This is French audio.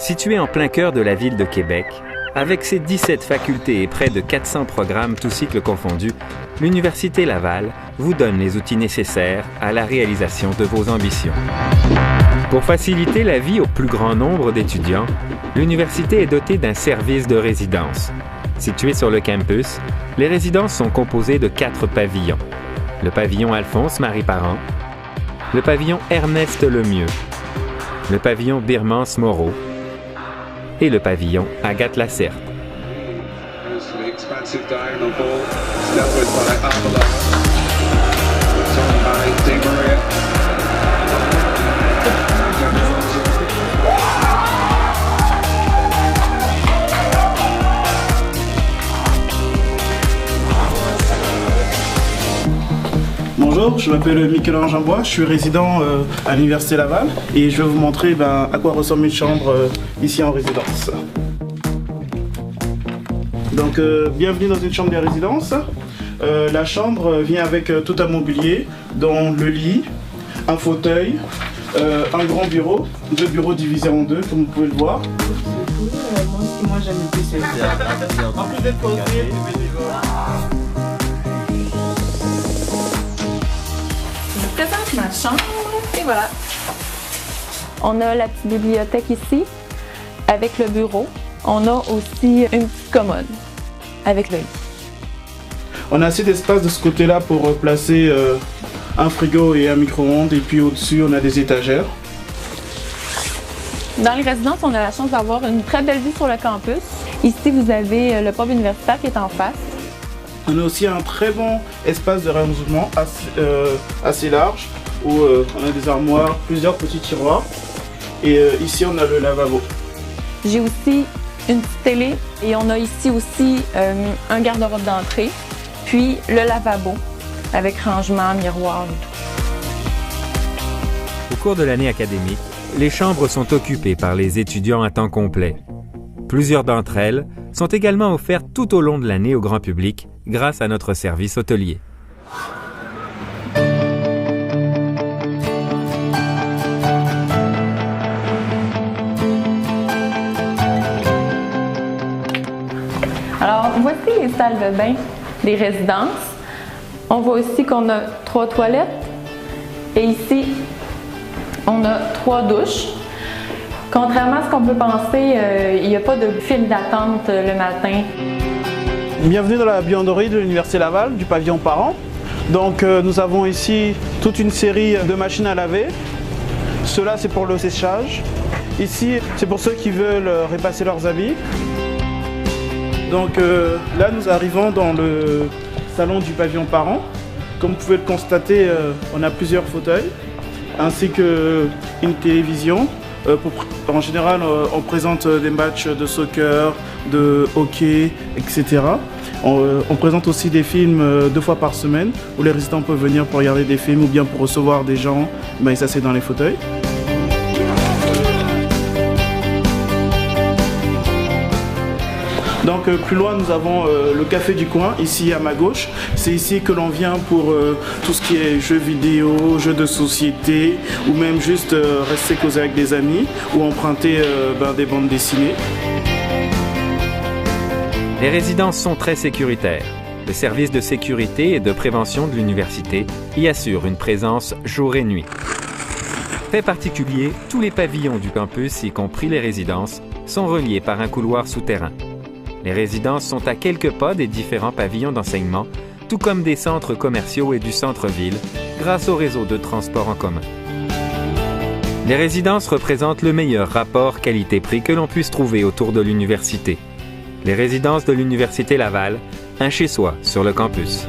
Située en plein cœur de la ville de Québec, avec ses 17 facultés et près de 400 programmes tous cycles confondus, l'Université Laval vous donne les outils nécessaires à la réalisation de vos ambitions. Pour faciliter la vie au plus grand nombre d'étudiants, l'université est dotée d'un service de résidence. Situé sur le campus, les résidences sont composées de 4 pavillons. Le pavillon Alphonse-Marie Parent, le pavillon Ernest Lemieux, le pavillon Birmance Moreau et le pavillon Agathe Lacerte. Bonjour, je m'appelle Michel-Ange Ambois, je suis résident à l'Université Laval et je vais vous montrer à quoi ressemble une chambre ici en résidence. Donc bienvenue dans une chambre de résidence. La chambre vient avec tout un mobilier, dont le lit, un fauteuil, un grand bureau, 2 bureaux divisés en 2 comme vous pouvez le voir. Moi j'aime plus celle-ci. En plus d'être posé, Je présente ma chambre et voilà. On a la petite bibliothèque ici avec le bureau. On a aussi une petite commode avec le lit. On a assez d'espace de ce côté-là pour placer un frigo et un micro-ondes et puis au-dessus on a des étagères. Dans les résidences, on a la chance d'avoir une très belle vue sur le campus. Ici, vous avez le pub universitaire qui est en face. On a aussi un très bon espace de rangement assez large où on a des armoires, plusieurs petits tiroirs et ici on a le lavabo. J'ai aussi une petite télé et on a ici aussi un garde-robe d'entrée, puis le lavabo avec rangement, miroir et tout. Au cours de l'année académique, les chambres sont occupées par les étudiants à temps complet. Plusieurs d'entre elles sont également offertes tout au long de l'année au grand public grâce à notre service hôtelier. Alors, voici les salles de bain des résidences. On voit aussi qu'on a 3 toilettes et ici, on a 3 douches. Contrairement à ce qu'on peut penser, il n'y a pas de file d'attente le matin. Bienvenue dans la buanderie de l'Université Laval, du pavillon Parent. Donc nous avons ici toute une série de machines à laver. Cela c'est pour le séchage. Ici c'est pour ceux qui veulent repasser leurs habits. Donc là nous arrivons dans le salon du pavillon Parent. Comme vous pouvez le constater, on a plusieurs fauteuils ainsi qu'une télévision. En général, on présente des matchs de soccer, de hockey, etc. On présente aussi des films 2 fois par semaine où les résidents peuvent venir pour regarder des films ou bien pour recevoir des gens, ils s'asseyent dans les fauteuils. Donc plus loin nous avons le café du coin, ici à ma gauche. C'est ici que l'on vient pour tout ce qui est jeux vidéo, jeux de société ou même juste rester causer avec des amis ou emprunter des bandes dessinées. Les résidences sont très sécuritaires. Le service de sécurité et de prévention de l'université y assure une présence jour et nuit. Fait particulier, tous les pavillons du campus, y compris les résidences, sont reliés par un couloir souterrain. Les résidences sont à quelques pas des différents pavillons d'enseignement, tout comme des centres commerciaux et du centre-ville, grâce au réseau de transport en commun. Les résidences représentent le meilleur rapport qualité-prix que l'on puisse trouver autour de l'université. Les résidences de l'Université Laval, un chez-soi sur le campus.